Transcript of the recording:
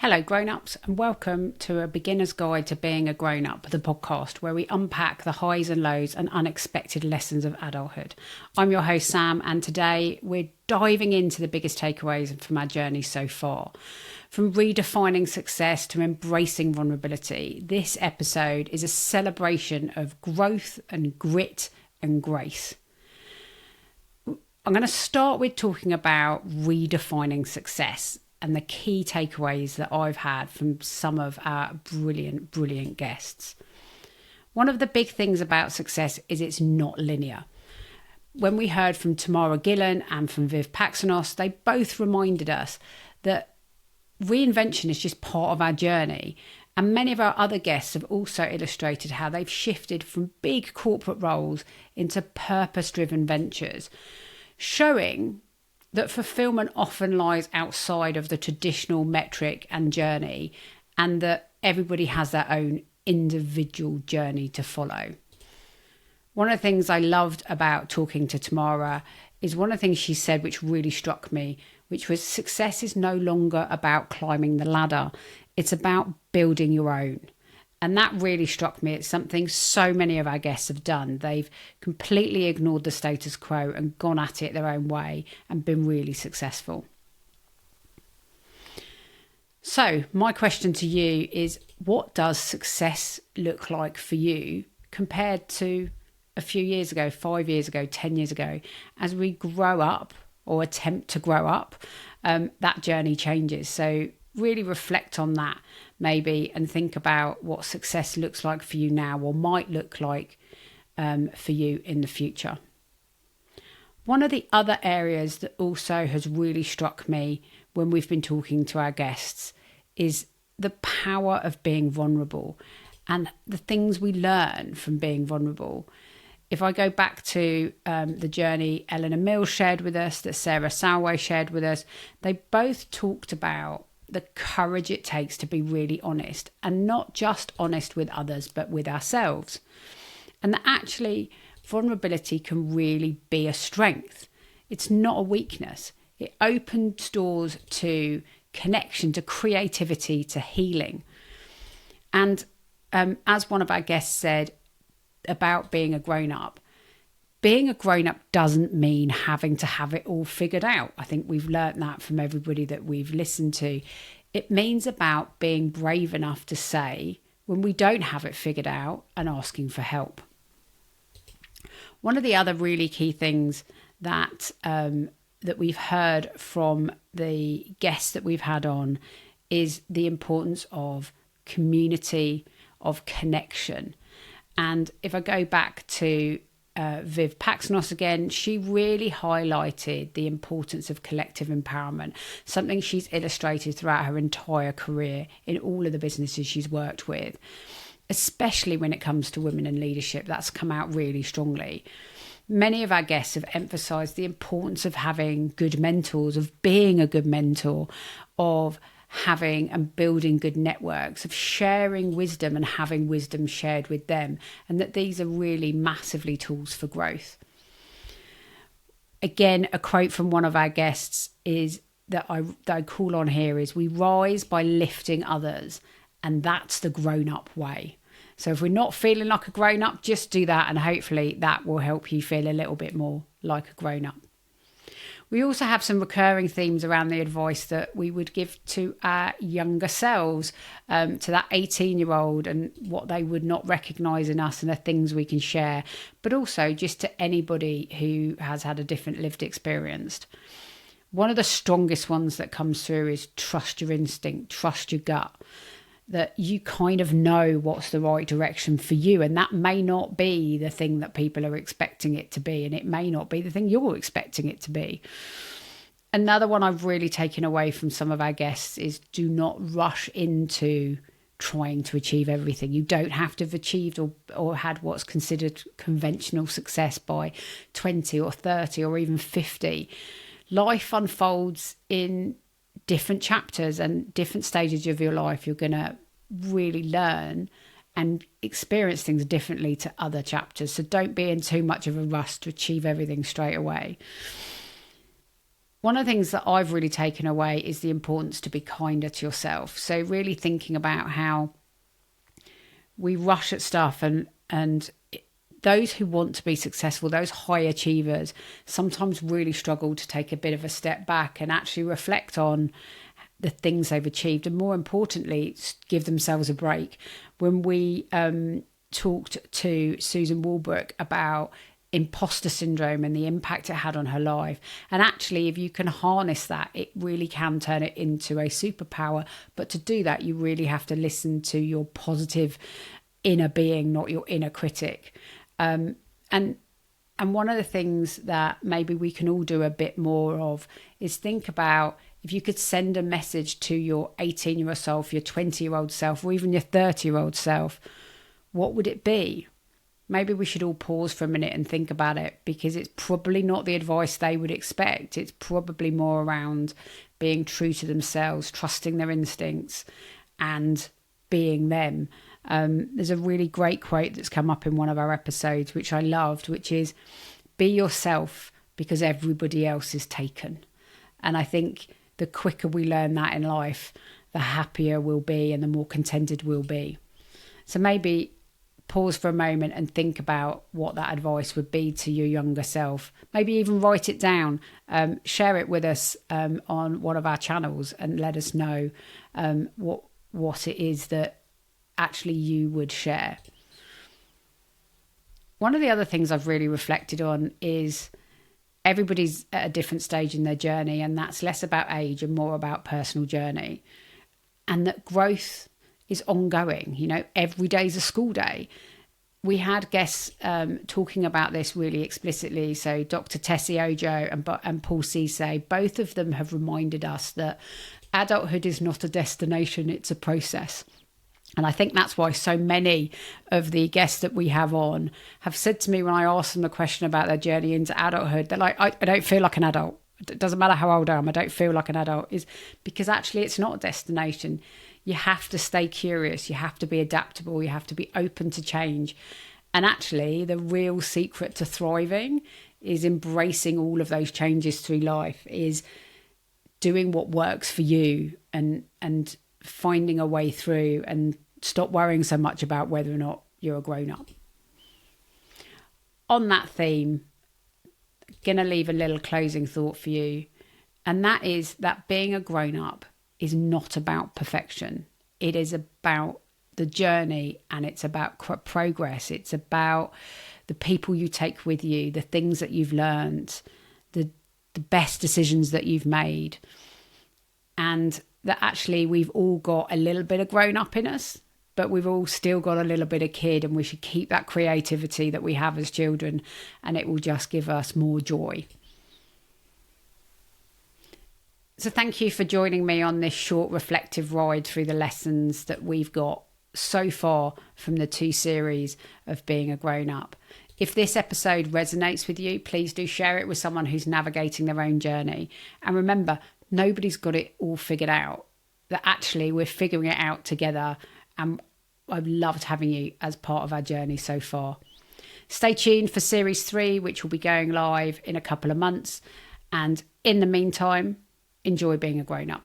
Hello, grown-ups, and welcome to A Beginner's Guide to Being a Grown-Up, the podcast where we unpack the highs and lows and unexpected lessons of adulthood. I'm your host, Sam, and today we're diving into the biggest takeaways from our journey so far. From redefining success to embracing vulnerability, this episode is a celebration of growth and grit and grace. I'm going to start with talking about redefining success and the key takeaways that I've had from some of our brilliant guests. One of the big things about success is it's not linear. When we heard from Tamara Gillen and from Viv Paxanos, they both reminded us that reinvention is just part of our journey. And many of our other guests have also illustrated how they've shifted from big corporate roles into purpose-driven ventures, showing that fulfillment often lies outside of the traditional metric and journey, and that everybody has their own individual journey to follow. One of the things I loved about talking to Tamara is one of the things she said, which really struck me, which was success is no longer about climbing the ladder. It's about building your own. And that really struck me. It's something so many of our guests have done. They've completely ignored the status quo and gone at it their own way and been really successful. So my question to you is, what does success look like for you compared to a few years ago, 5 years ago, 10 years ago? As we grow up or attempt to grow up, that journey changes. So really reflect on that maybe and think about what success looks like for you now or might look like for you in the future. One of the other areas that also has really struck me when we've been talking to our guests is the power of being vulnerable and the things we learn from being vulnerable. If I go back to the journey Eleanor Mills shared with us, that Sarah Salway shared with us, they both talked about the courage it takes to be really honest, and not just honest with others, but with ourselves. And that actually vulnerability can really be a strength. It's not a weakness. It opens doors to connection, to creativity, to healing. And as one of our guests said about being a grown-up, being a grown-up doesn't mean having to have it all figured out. I think we've learnt that from everybody that we've listened to. It means about being brave enough to say when we don't have it figured out and asking for help. One of the other really key things that we've heard from the guests that we've had on is the importance of community, of connection. And if I go back to Viv Paxanos again, she really highlighted the importance of collective empowerment, something she's illustrated throughout her entire career in all of the businesses she's worked with, especially when it comes to women in leadership. That's come out really strongly. Many of our guests have emphasised the importance of having good mentors, of being a good mentor, of having and building good networks, of sharing wisdom and having wisdom shared with them, and that these are really massively tools for growth. Again, a quote from one of our guests is that I call on here is, we rise by lifting others, and that's the grown-up way. So if we're not feeling like a grown-up, just do that, and hopefully that will help you feel a little bit more like a grown-up. We also have some recurring themes around the advice that we would give to our younger selves, to that 18-year-old, and what they would not recognise in us and the things we can share, but also just to anybody who has had a different lived experience. One of the strongest ones that comes through is trust your instinct, trust your gut, that you kind of know what's the right direction for you, and that may not be the thing that people are expecting it to be, and it may not be the thing you're expecting it to be. Another one I've really taken away from some of our guests is, do not rush into trying to achieve everything. You don't have to have achieved or had what's considered conventional success by 20 or 30 or even 50. Life unfolds in different chapters and different stages of your life. You're going to really learn and experience things differently to other chapters. So don't be in too much of a rush to achieve everything straight away. One of the things that I've really taken away is the importance to be kinder to yourself. So really thinking about how we rush at stuff, and those who want to be successful, those high achievers, sometimes really struggle to take a bit of a step back and actually reflect on the things they've achieved, and more importantly, give themselves a break. When we talked to Susan Walbrook about imposter syndrome and the impact it had on her life, and actually if you can harness that, it really can turn it into a superpower. But to do that, you really have to listen to your positive inner being, not your inner critic. And one of the things that maybe we can all do a bit more of is think about, if you could send a message to your 18-year-old self, your 20-year-old self, or even your 30-year-old self, what would it be? Maybe we should all pause for a minute and think about it, because it's probably not the advice they would expect. It's probably more around being true to themselves, trusting their instincts, and being them. There's a really great quote that's come up in one of our episodes, which I loved, which is, be yourself because everybody else is taken. And I think the quicker we learn that in life, the happier we'll be and the more contented we'll be. So maybe pause for a moment and think about what that advice would be to your younger self. Maybe even write it down, share it with us on one of our channels, and let us know what it is that actually you would share. One of the other things I've really reflected on is everybody's at a different stage in their journey, and that's less about age and more about personal journey, and that growth is ongoing. You know, every day's a school day. We had guests talking about this really explicitly. So Dr. Tessie Ojo and Paul Cisse, both of them have reminded us that adulthood is not a destination, it's a process. And I think that's why so many of the guests that we have on have said to me, when I ask them a question about their journey into adulthood, they're like, I don't feel like an adult. It doesn't matter how old I am, I don't feel like an adult. Is because actually it's not a destination. You have to stay curious. You have to be adaptable. You have to be open to change. And actually the real secret to thriving is embracing all of those changes through life, is doing what works for you, and finding a way through, and stop worrying so much about whether or not you're a grown-up. On that theme, gonna leave a little closing thought for you, and that is that being a grown-up is not about perfection. It is about the journey, and it's about progress. It's about the people you take with you, the things that you've learned, the best decisions that you've made, and that actually we've all got a little bit of grown up in us, but we've all still got a little bit of kid, and we should keep that creativity that we have as children, and it will just give us more joy. So thank you for joining me on this short reflective ride through the lessons that we've got so far from the 2 series of being a grown up. If this episode resonates with you, please do share it with someone who's navigating their own journey. And remember, nobody's got it all figured out. That actually we're figuring it out together, and I've loved having you as part of our journey so far. Stay tuned for series 3, which will be going live in a couple of months. And in the meantime, enjoy being a grown-up.